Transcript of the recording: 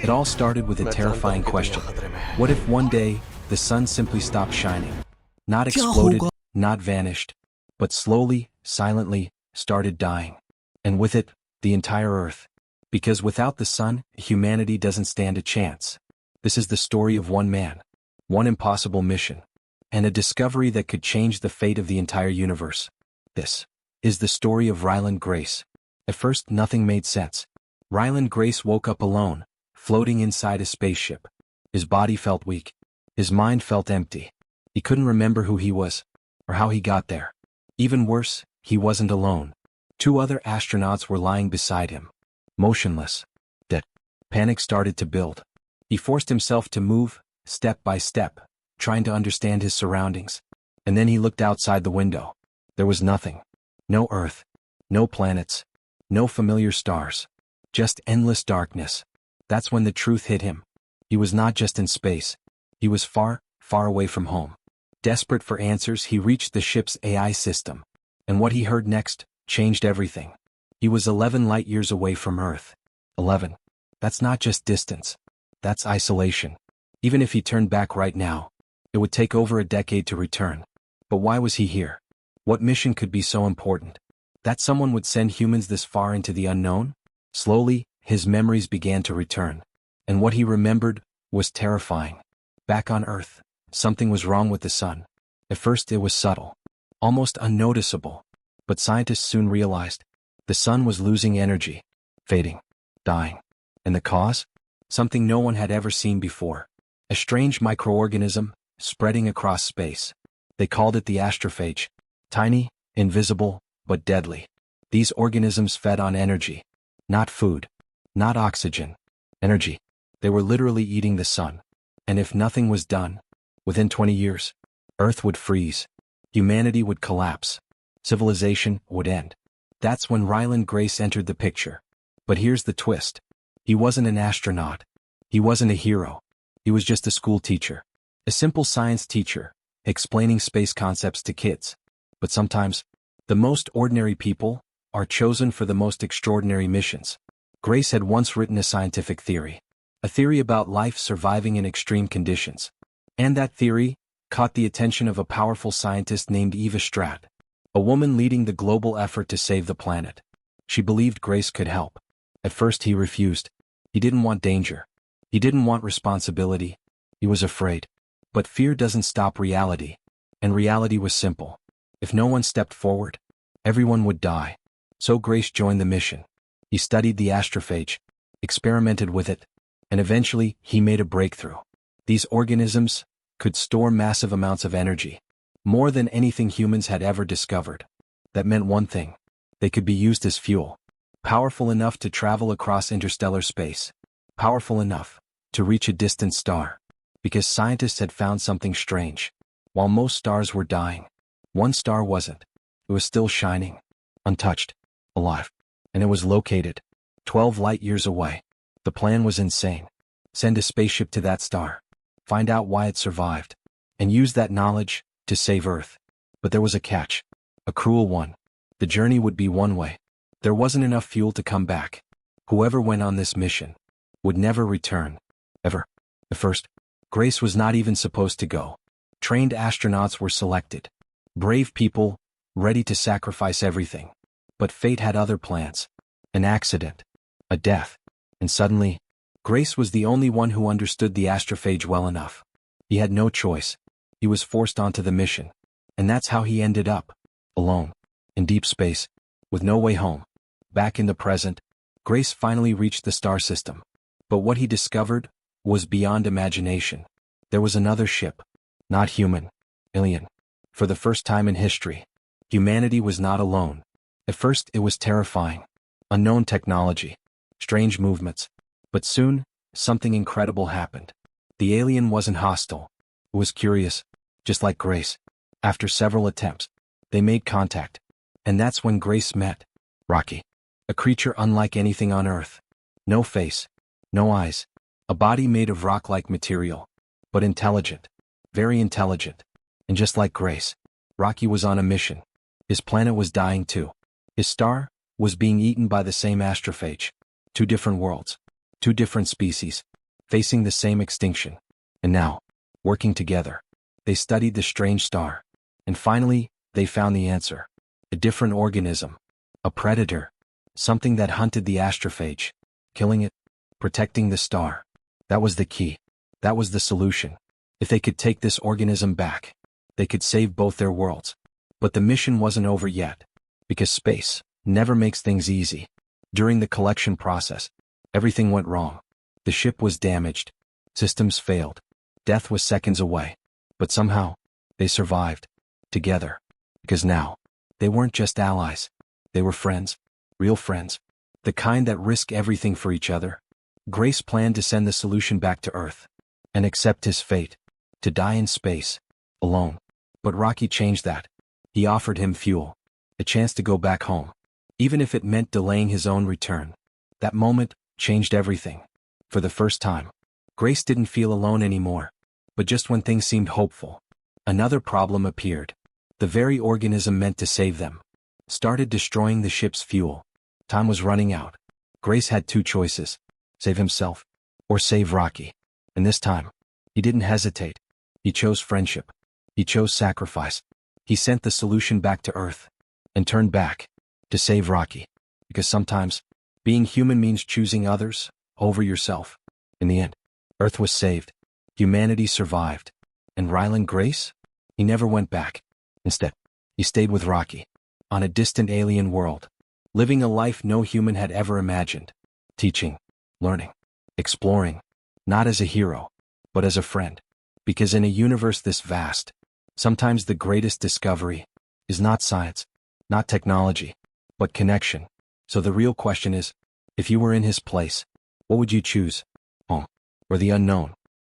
It all started with a terrifying question. What if one day, the sun simply stopped shining? Not exploded, not vanished, but slowly, silently, started dying. And with it, the entire Earth. Because without the sun, humanity doesn't stand a chance. This is the story of one man, one impossible mission, and a discovery that could change the fate of the entire universe. This is the story of Ryland Grace. At first, nothing made sense. Ryland Grace woke up alone, floating inside a spaceship. His body felt weak. His mind felt empty. He couldn't remember who he was, or how he got there. Even worse, he wasn't alone. Two other astronauts were lying beside him, motionless, dead. Panic started to build. He forced himself to move, step by step, trying to understand his surroundings. And then he looked outside the window. There was nothing. No Earth. No planets. No familiar stars. Just endless darkness. That's when the truth hit him. He was not just in space. He was far, far away from home. Desperate for answers, he reached the ship's AI system. And what he heard next changed everything. He was 11 light years away from Earth. 11. That's not just distance. That's isolation. Even if he turned back right now, it would take over a decade to return. But why was he here? What mission could be so important that someone would send humans this far into the unknown? Slowly, his memories began to return. And what he remembered was terrifying. Back on Earth, something was wrong with the sun. At first it was subtle, almost unnoticeable. But scientists soon realized the sun was losing energy, fading, dying. And the cause? Something no one had ever seen before. A strange microorganism spreading across space. They called it the astrophage. Tiny, invisible, but deadly. These organisms fed on energy. Not food. Not oxygen. Energy. They were literally eating the sun. And if nothing was done, within 20 years, Earth would freeze. Humanity would collapse. Civilization would end. That's when Ryland Grace entered the picture. But here's the twist. He wasn't an astronaut. He wasn't a hero. He was just a school teacher. A simple science teacher, explaining space concepts to kids. But sometimes, the most ordinary people are chosen for the most extraordinary missions. Grace had once written a scientific theory. A theory about life surviving in extreme conditions. And that theory caught the attention of a powerful scientist named Eva Stratt, a woman leading the global effort to save the planet. She believed Grace could help. At first he refused. He didn't want danger. He didn't want responsibility. He was afraid. But fear doesn't stop reality. And reality was simple. If no one stepped forward, everyone would die. So Grace joined the mission. He studied the astrophage, experimented with it, and eventually he made a breakthrough. These organisms could store massive amounts of energy, more than anything humans had ever discovered. That meant one thing. They could be used as fuel. Powerful enough to travel across interstellar space. Powerful enough to reach a distant star. Because scientists had found something strange. While most stars were dying, one star wasn't. It was still shining, untouched, alive. And it was located 12 light years away. The plan was insane. Send a spaceship to that star. Find out why it survived. And use that knowledge to save Earth. But there was a catch. A cruel one. The journey would be one way. There wasn't enough fuel to come back. Whoever went on this mission would never return. Ever. At first, Grace was not even supposed to go. Trained astronauts were selected. Brave people, ready to sacrifice everything. But fate had other plans. An accident. A death. And suddenly, Grace was the only one who understood the astrophage well enough. He had no choice. He was forced onto the mission. And that's how he ended up. Alone. In deep space. With no way home. Back in the present, Grace finally reached the star system. But what he discovered was beyond imagination. There was another ship. Not human. Alien. For the first time in history, humanity was not alone. At first it was terrifying. Unknown technology. Strange movements. But soon, something incredible happened. The alien wasn't hostile. It was curious. Just like Grace. After several attempts, they made contact. And that's when Grace met Rocky. A creature unlike anything on Earth. No face. No eyes. A body made of rock-like material. But intelligent. Very intelligent. And just like Grace, Rocky was on a mission. His planet was dying too. His star was being eaten by the same astrophage. Two different worlds. Two different species. facing the same extinction. And now, working together, they studied the strange star. And finally, they found the answer. A different organism. A predator. Something that hunted the astrophage. Killing it. Protecting the star. That was the key. That was the solution. If they could take this organism back, they could save both their worlds. But the mission wasn't over yet. Because space never makes things easy. During the collection process, everything went wrong. The ship was damaged. Systems failed. Death was seconds away. But somehow, they survived. Together. Because now, they weren't just allies. They were friends. Real friends. The kind that risk everything for each other. Grace planned to send the solution back to Earth. And accept his fate. To die in space. Alone. But Rocky changed that. He offered him fuel. A chance to go back home. Even if it meant delaying his own return. That moment changed everything. For the first time, Grace didn't feel alone anymore. But just when things seemed hopeful, another problem appeared. The very organism meant to save them started destroying the ship's fuel. Time was running out. Grace had two choices. Save himself or save Rocky. And this time, he didn't hesitate. He chose friendship. He chose sacrifice. He sent the solution back to Earth and turned back to save Rocky. Because sometimes, being human means choosing others over yourself. In the end, Earth was saved. Humanity survived. And Ryland Grace? He never went back. Instead, he stayed with Rocky. On a distant alien world. Living a life no human had ever imagined. Teaching. Learning. Exploring. Not as a hero, but as a friend. Because in a universe this vast, sometimes the greatest discovery is not science, not technology, but connection. So the real question is, if you were in his place, what would you choose? Home or the unknown?